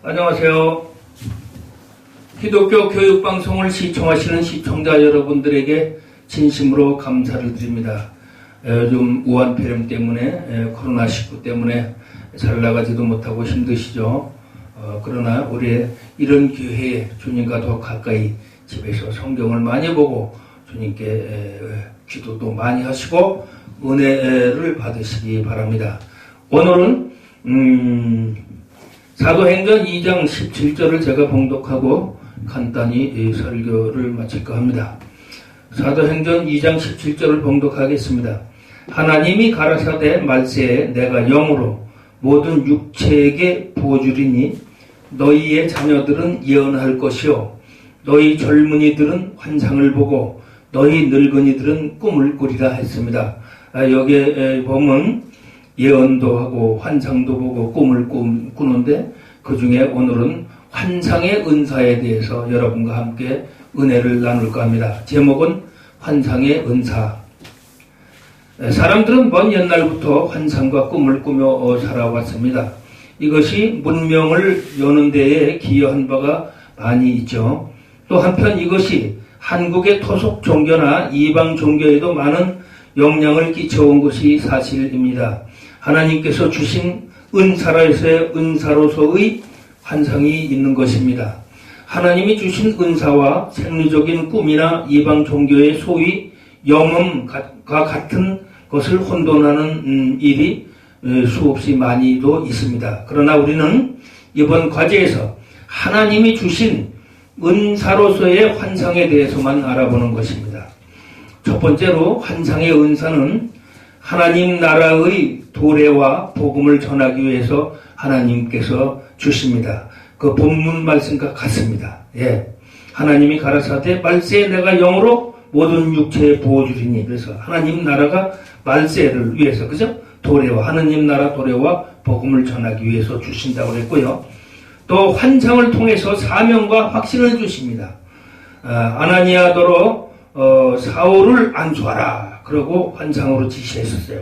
안녕하세요. 기독교 교육방송을 시청하시는 시청자 여러분들에게 진심으로 감사를 드립니다. 요즘 우한폐렴 때문에 코로나19 때문에 잘 나가지도 못하고 힘드시죠. 그러나 우리 이런 기회에 주님과 더 가까이 집에서 성경을 많이 보고 주님께 기도도 많이 하시고 은혜를 받으시기 바랍니다. 오늘은 사도행전 2장 17절을 제가 봉독하고 간단히 설교를 마칠까 합니다. 사도행전 2장 17절을 봉독하겠습니다. 하나님이 가라사대 말세에 내가 영으로 모든 육체에게 부어주리니 너희의 자녀들은 예언할 것이요 너희 젊은이들은 환상을 보고 너희 늙은이들은 꿈을 꾸리라 했습니다. 여기에 보면 예언도 하고 환상도 보고 꿈을 꾸는데 그 중에 오늘은 환상의 은사에 대해서 여러분과 함께 은혜를 나눌까 합니다. 제목은 환상의 은사. 사람들은 먼 옛날부터 환상과 꿈을 꾸며 살아왔습니다. 이것이 문명을 여는 데에 기여한 바가 많이 있죠. 또 한편 이것이 한국의 토속 종교나 이방 종교에도 많은 영향을 끼쳐온 것이 사실입니다. 하나님께서 주신 은사로서의 환상이 있는 것입니다. 하나님이 주신 은사와 생리적인 꿈이나 이방 종교의 소위 영험과 같은 것을 혼돈하는 일이 수없이 많이도 있습니다. 그러나 우리는 이번 과제에서 하나님이 주신 은사로서의 환상에 대해서만 알아보는 것입니다. 첫 번째로 환상의 은사는 하나님 나라의 도래와 복음을 전하기 위해서 하나님께서 주십니다. 그 본문 말씀과 같습니다. 하나님이 가라사대 말세에 내가 영으로 모든 육체에 부어주리니, 그래서 하나님 나라가 말세를 위해서, 그죠? 도래와 하나님 나라 도래와 복음을 전하기 위해서 주신다고 했고요. 또 환상을 통해서 사명과 확신을 주십니다. 아나니아더러 사울을 안수하라. 그러고 환상으로 지시했었어요.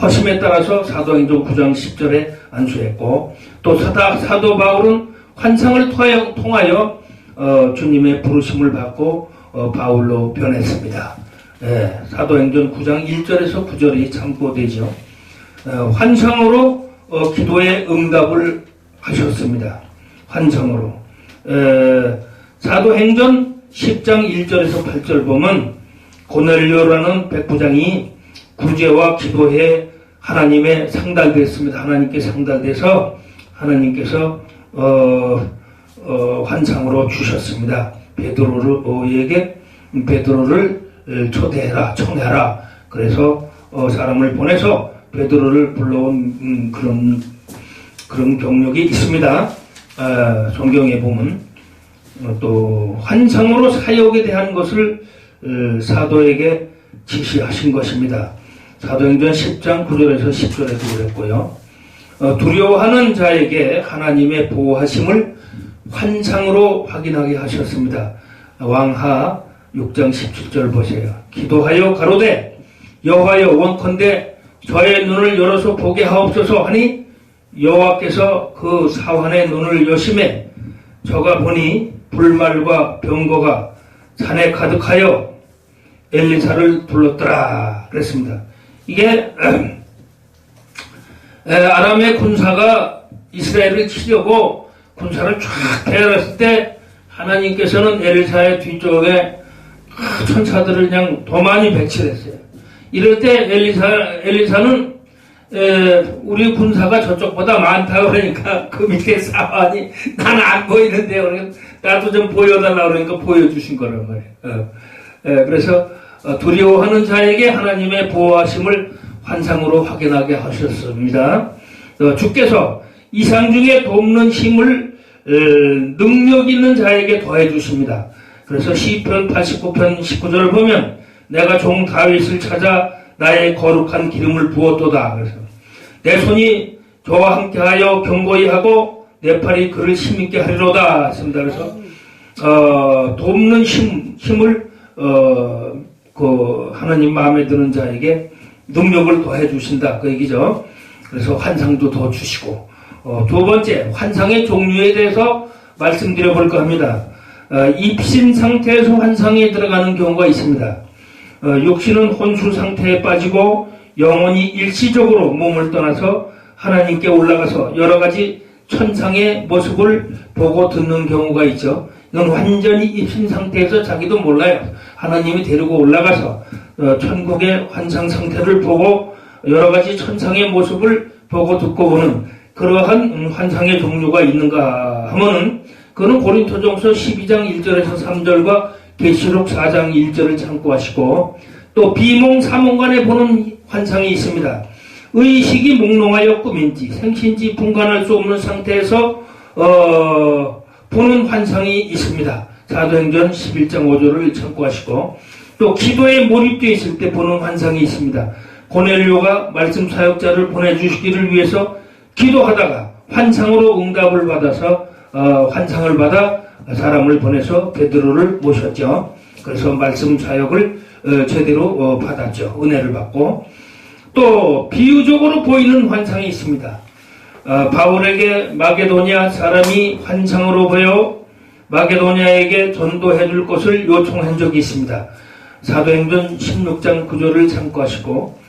허심에 따라서 사도행전 9장 10절에 안수했고, 또 사도 바울은 환상을 통하여 주님의 부르심을 받고 바울로 변했습니다. 사도행전 9장 1절에서 9절이 참고되죠. 환상으로 기도의 응답을 하셨습니다. 환상으로. 사도행전 10장 1절에서 8절 보면 고넬료라는 백부장이 구제와 기도에 하나님의 상달됐습니다. 하나님께 상달돼서 하나님께서 환상으로 주셨습니다. 베드로에게 베드로를 초대해라, 청해라. 그래서 사람을 보내서 베드로를 불러온 그런 경력이 있습니다. 성경에 보면 또 환상으로 사역에 대한 것을 사도에게 지시하신 것입니다. 사도행전 10장 9절에서 10절에도 그랬고요. 두려워하는 자에게 하나님의 보호하심을 환상으로 확인하게 하셨습니다. 왕하 6장 17절 보세요. 기도하여 가로되 여호와여 원컨대 저의 눈을 열어서 보게 하옵소서 하니 여호와께서 그 사환의 눈을 여심해 저가 보니 불말과 병거가 산에 가득하여 엘리사를 둘렀더라 그랬습니다. 이게 아람의 군사가 이스라엘을 치려고 군사를 쫙 대열했을 때 하나님께서는 엘리사의 뒤쪽에 천사들을 그냥 더 많이 배치했어요. 이럴 때 엘리사는 우리 군사가 저쪽보다 많다 그러니까 그 밑에 사환이 나는 안 보이는데 그러니까 나도 좀 보여달라 그러니까 보여주신 거란 말이에요. 그래서 두려워하는 자에게 하나님의 보호하심을 환상으로 확인하게 하셨습니다. 주께서 이상 중에 돕는 힘을 능력 있는 자에게 더해 주십니다. 그래서 시편 89편 19절을 보면 내가 종 다윗을 찾아 나의 거룩한 기름을 부었도다. 그래서 내 손이 저와 함께하여 견고히 하고 내 팔이 그를 힘있게 하리로다 했습니다. 그래서 돕는 힘을 그 하나님 마음에 드는 자에게 능력을 더해 주신다 그 얘기죠. 그래서 환상도 더 주시고 두 번째, 환상의 종류에 대해서 말씀드려 볼까 합니다. 입신 상태에서 환상에 들어가는 경우가 있습니다. 육신은 혼수 상태에 빠지고 영혼이 일시적으로 몸을 떠나서 하나님께 올라가서 여러 가지 천상의 모습을 보고 듣는 경우가 있죠. 이건 완전히 입신 상태에서 자기도 몰라요. 하나님이 데리고 올라가서 천국의 환상 상태를 보고 여러 가지 천상의 모습을 보고 듣고 보는 그러한 환상의 종류가 있는가 하면은 그는 고린토전서 12장 1절에서 3절과 계시록 4장 1절을 참고하시고 또 비몽 사몽간에 보는 환상이 있습니다. 의식이 몽롱하여 꿈인지 생신지 분간할 수 없는 상태에서 보는 환상이 있습니다. 사도행전 11장 5절을 참고하시고 또 기도에 몰입되어 있을 때 보는 환상이 있습니다. 고넬료가 말씀 사역자를 보내주시기를 위해서 기도하다가 환상으로 응답을 받아서 환상을 받아 사람을 보내서 베드로를 모셨죠. 그래서 말씀 사역을 제대로 받았죠. 은혜를 받고 또 비유적으로 보이는 환상이 있습니다. 바울에게 마게도냐 사람이 환상으로 보여 마게도냐에게 전도해 줄 것을 요청한 적이 있습니다. 사도행전 16장 9절을 참고하시고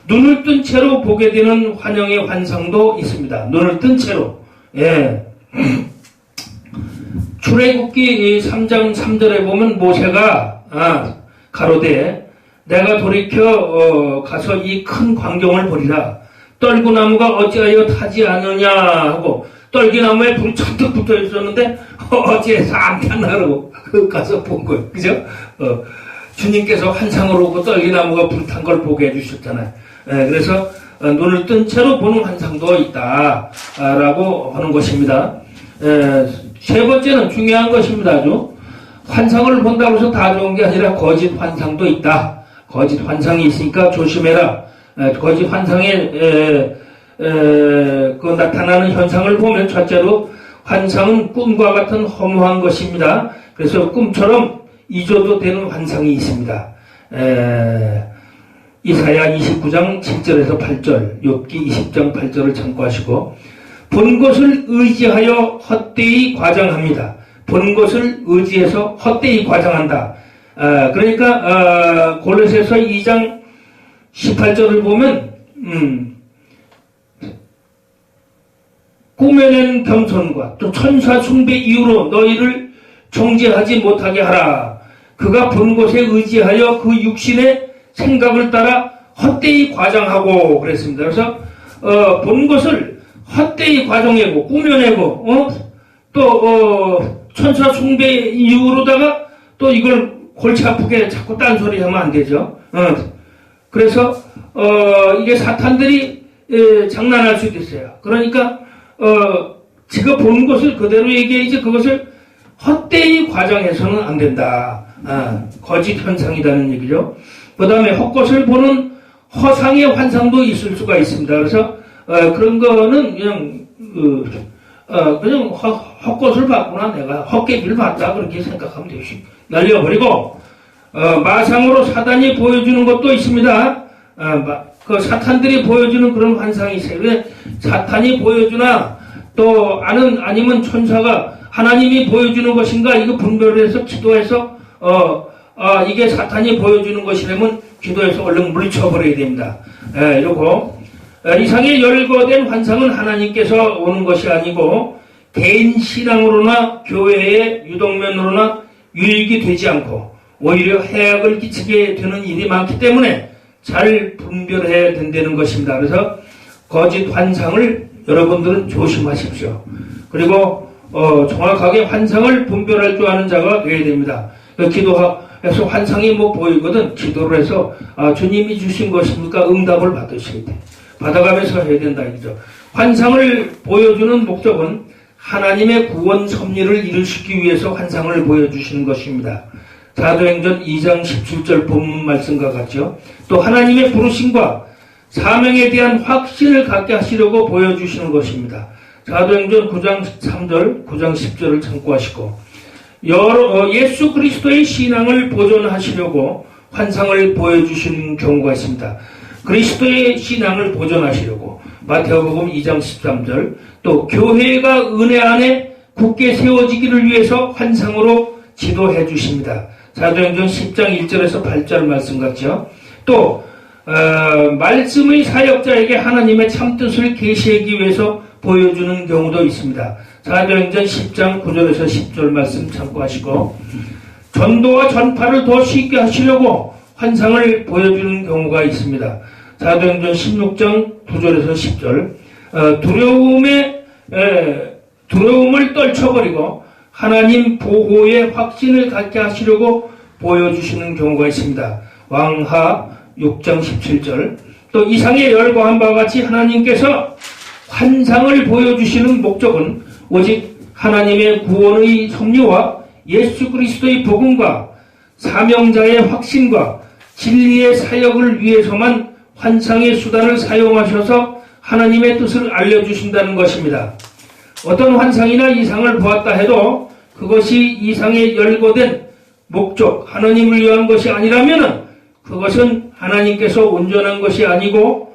눈을 뜬 채로 보게 되는 환영의 환상도 있습니다. 눈을 뜬 채로. 예. 출애굽기 3장 3절에 보면 모세가 가로되 내가 돌이켜 가서 이 큰 광경을 보리라. 떨구나무가 어찌하여 타지 않느냐 하고 떨기나무에 불이 잔뜩 붙어 있었는데 어찌해서 안 탔나 그러고 가서 본 거예요. 그죠? 주님께서 환상으로 오고 떨기나무가 불탄 걸 보게 해주셨잖아요. 그래서 눈을 뜬 채로 보는 환상도 있다라고 하는 것입니다. 세 번째는 중요한 것입니다. 아주 환상을 본다고 해서 다 좋은 게 아니라 거짓 환상도 있다. 거짓 환상이 있으니까 조심해라. 거짓 환상에 그 나타나는 현상을 보면 첫째로 환상은 꿈과 같은 허무한 것입니다. 그래서 꿈처럼 잊어도 되는 환상이 있습니다. 이사야 29장 7절에서 8절, 욥기 20장 8절을 참고하시고 본 것을 의지하여 헛되이 과장합니다. 본 것을 의지해서 헛되이 과장한다. 그러니까 골로새서 2장 18절을 보면 꾸며낸 겸손과 또 천사 숭배 이유로 너희를 정죄하지 못하게 하라. 그가 본 것에 의지하여 그 육신의 생각을 따라 헛되이 과장하고 그랬습니다. 그래서 본 것을 헛되이 과장하고 꾸며내고 또 천사 숭배 이유로다가 또 이걸 골치 아프게 자꾸 딴소리 하면 안 되죠. 그래서 이게 사탄들이 장난할 수도 있어요. 그러니까 지가 본 것을 그대로 얘기해야지 그것을 헛되이 과장해서는 안 된다. 거짓 현상이라는 얘기죠. 그 다음에 헛것을 보는 허상의 환상도 있을 수가 있습니다. 그래서 그런 거는 그냥 헛것을 봤구나, 내가 헛개비를 봤다 그렇게 생각하면 되지. 날려버리고 마상으로 사단이 보여주는 것도 있습니다. 그 사탄들이 보여주는 그런 환상이 있어요. 왜 사탄이 보여주나 또 아니면 천사가 하나님이 보여주는 것인가 이거 분별을 해서 기도해서 이게 사탄이 보여주는 것이라면 기도해서 얼른 물리쳐버려야 됩니다. 이러고 이상의 열거된 환상은 하나님께서 오는 것이 아니고 개인 신앙으로나 교회의 유동면으로나 유익이 되지 않고 오히려 해악을 끼치게 되는 일이 많기 때문에 잘 분별해야 된다는 것입니다. 그래서 거짓 환상을 여러분들은 조심하십시오. 그리고 정확하게 환상을 분별할 줄 아는 자가 되어야 됩니다. 기도해서 환상이 보이거든 기도를 해서 주님이 주신 것입니까? 응답을 받으셔야 돼. 받아가면서 해야 된다 이거죠. 환상을 보여주는 목적은 하나님의 구원 섭리를 이루시기 위해서 환상을 보여주시는 것입니다. 사도행전 2장 17절 본문 말씀과 같죠. 또 하나님의 부르심과 사명에 대한 확신을 갖게 하시려고 보여주시는 것입니다. 사도행전 9장 3절, 9장 10절을 참고하시고 예수 그리스도의 신앙을 보존하시려고 환상을 보여주시는 경우가 있습니다. 그리스도의 신앙을 보존하시려고 마태복음 2장 13절, 또 교회가 은혜 안에 굳게 세워지기를 위해서 환상으로 지도해 주십니다. 사도행전 10장 1절에서 8절 말씀 같죠. 또 말씀의 사역자에게 하나님의 참뜻을 계시하기 위해서 보여주는 경우도 있습니다. 사도행전 10장 9절에서 10절 말씀 참고하시고, 전도와 전파를 더 쉽게 하시려고 환상을 보여주는 경우가 있습니다. 사도행전 16장 9절에서 10절, 두려움을 떨쳐버리고 하나님 보호의 확신을 갖게 하시려고 보여주시는 경우가 있습니다. 왕하 6장 17절, 또 이상에 열거한 바와 같이 하나님께서 환상을 보여주시는 목적은 오직 하나님의 구원의 섭리와 예수 그리스도의 복음과 사명자의 확신과 진리의 사역을 위해서만 환상의 수단을 사용하셔서 하나님의 뜻을 알려주신다는 것입니다. 어떤 환상이나 이상을 보았다 해도 그것이 이상에 열거된 목적, 하나님을 위한 것이 아니라면 그것은 하나님께서 온전한 것이 아니고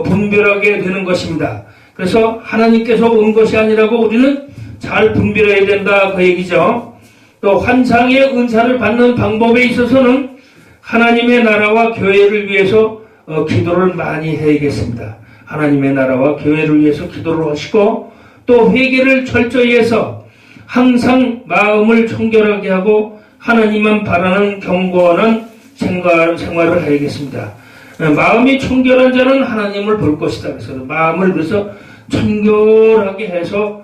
분별하게 되는 것입니다. 그래서 하나님께서 온 것이 아니라고 우리는 잘 분별해야 된다, 그 얘기죠. 또 환상의 은사를 받는 방법에 있어서는 하나님의 나라와 교회를 위해서 기도를 많이 해야겠습니다. 하나님의 나라와 교회를 위해서 기도를 하시고, 또 회개를 철저히 해서 항상 마음을 청결하게 하고 하나님만 바라는 경건한 생활을 해야겠습니다. 마음이 청결한 자는 하나님을 볼 것이다. 그래서 마음을 그래서 청결하게 해서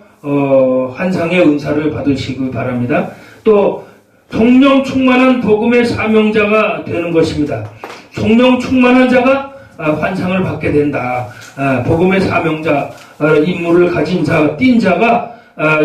환상의 은사를 받으시기 바랍니다. 또 성령 충만한 복음의 사명자가 되는 것입니다. 성령 충만한 자가 환상을 받게 된다. 복음의 사명자 임무를 가진 자, 띈 자가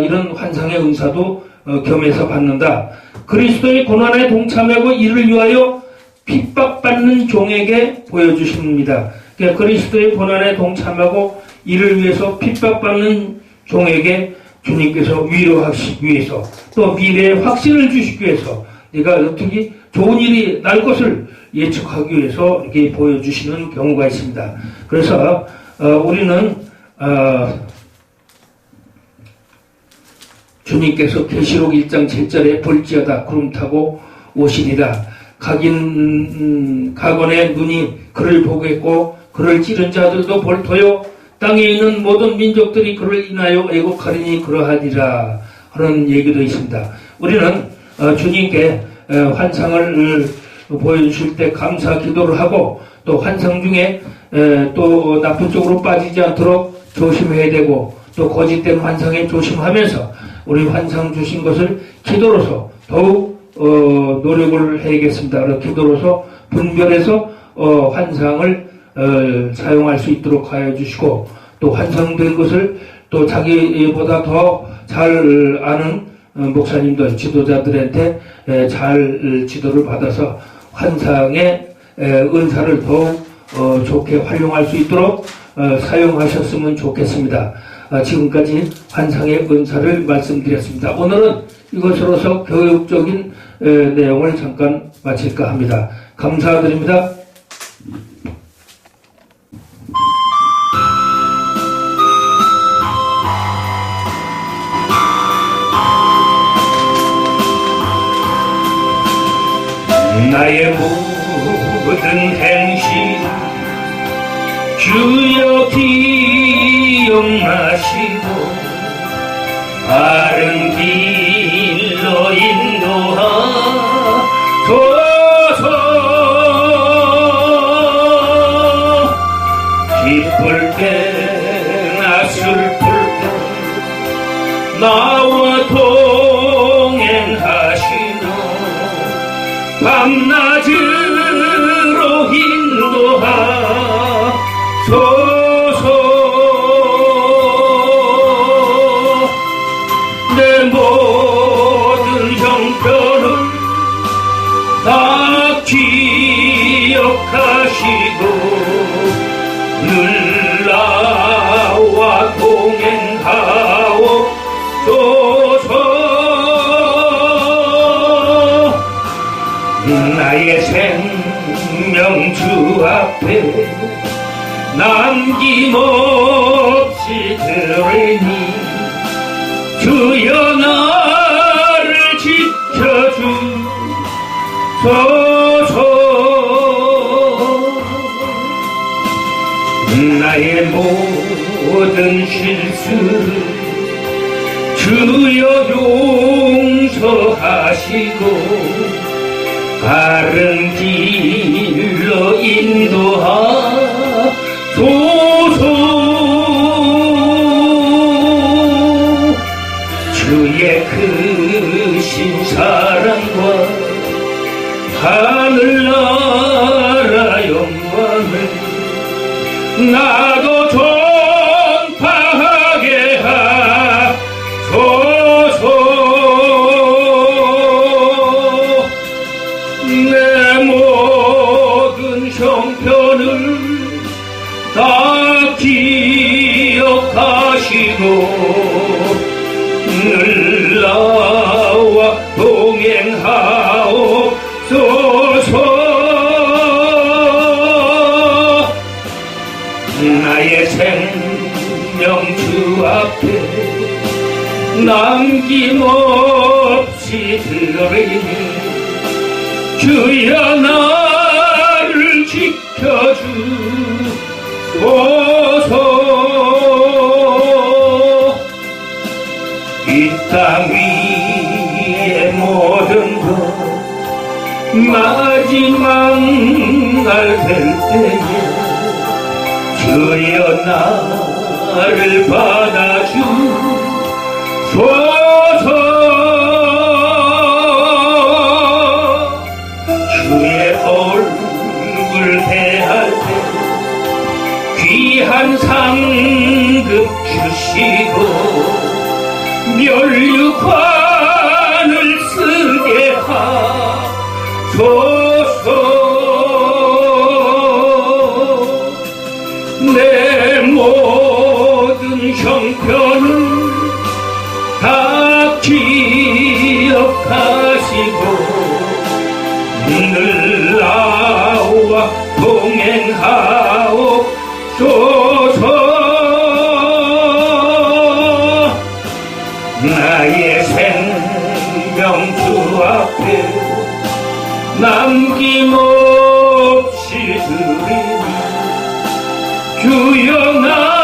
이런 환상의 은사도 겸해서 받는다. 그리스도의 고난에 동참하고 이를 위하여 핍박받는 종에게 보여주십니다. 그러니까 그리스도의 고난에 동참하고 이를 위해서 핍박받는 종에게 주님께서 위로하시기 위해서, 또 미래의 확신을 주시기 위해서, 내가 어떻게 좋은 일이 날 것을 예측하기 위해서 이렇게 보여주시는 경우가 있습니다. 그래서 우리는 주님께서 계시록 1장 7절에 볼지어다 구름 타고 오시리라. 각원의 눈이 그를 보겠고 그를 찌른 자들도 볼터요 땅에 있는 모든 민족들이 그를 인하여 애곡하리니 그러하리라 하는 얘기도 있습니다. 우리는 주님께 환상을 보여주실 때 감사 기도를 하고, 또 환상 중에 또 나쁜 쪽으로 빠지지 않도록 조심해야 되고, 또 거짓된 환상에 조심하면서 우리 환상 주신 것을 기도로서 더욱 노력을 해야겠습니다. 그래서 기도로서 분별해서 환상을 사용할 수 있도록 하여 주시고, 또 환상된 것을 또 자기보다 더 잘 아는 목사님들, 지도자들한테 잘 지도를 받아서 환상의 은사를 더욱 좋게 활용할 수 있도록 사용하셨으면 좋겠습니다. 지금까지 환상의 은사를 말씀드렸습니다. 오늘은 이것으로서 교육적인 내용을 잠깐 마칠까 합니다. 감사드립니다. 나의 모든 행실 주여 기억나시고 바른 길로 인도하소서. 기쁠 때나 슬플 때 나와 동행하시는 밤낮으로 인도하소서. 내 모든 형편을 다 기억하시고 늘 나와 동행하옵소서. 나의 생명 주 앞에 남김없이 드리니 주여 나를 지켜주소서. 나의 모든 실수를 주여 용서하시고 바른 길로 인도하소서. 주의 크신 사랑과 하늘나라 영광을 나도 전파하게 하소서. 내 모든 형편을 다 기억하시고 늘 나와 동행하옵소서. 나의 생명 주 앞에 남김없이 드리니 주여 나를 지켜주소서. 이 땅 위의 모든 것 마지막 날 될 때에 주여 나를 받아주소서. 주의 얼굴 대할 때 귀한 상급 주시고 면류관을 쓰게 하소서. 내 모든 형편을 다 기억하시고 늘 나와 동행하옵소서. 나의 생명 주 앞에 남김없이 드리니 주여 나